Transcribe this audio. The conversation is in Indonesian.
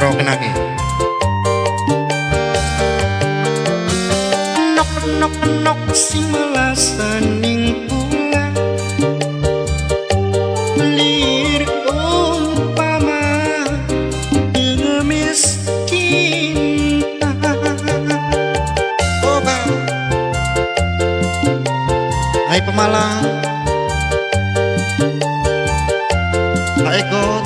rokin lagi. Nok nok nok sing melasaning pula lirik umpama pengemis cinta. Oh bang, hai pemalang, tak ikut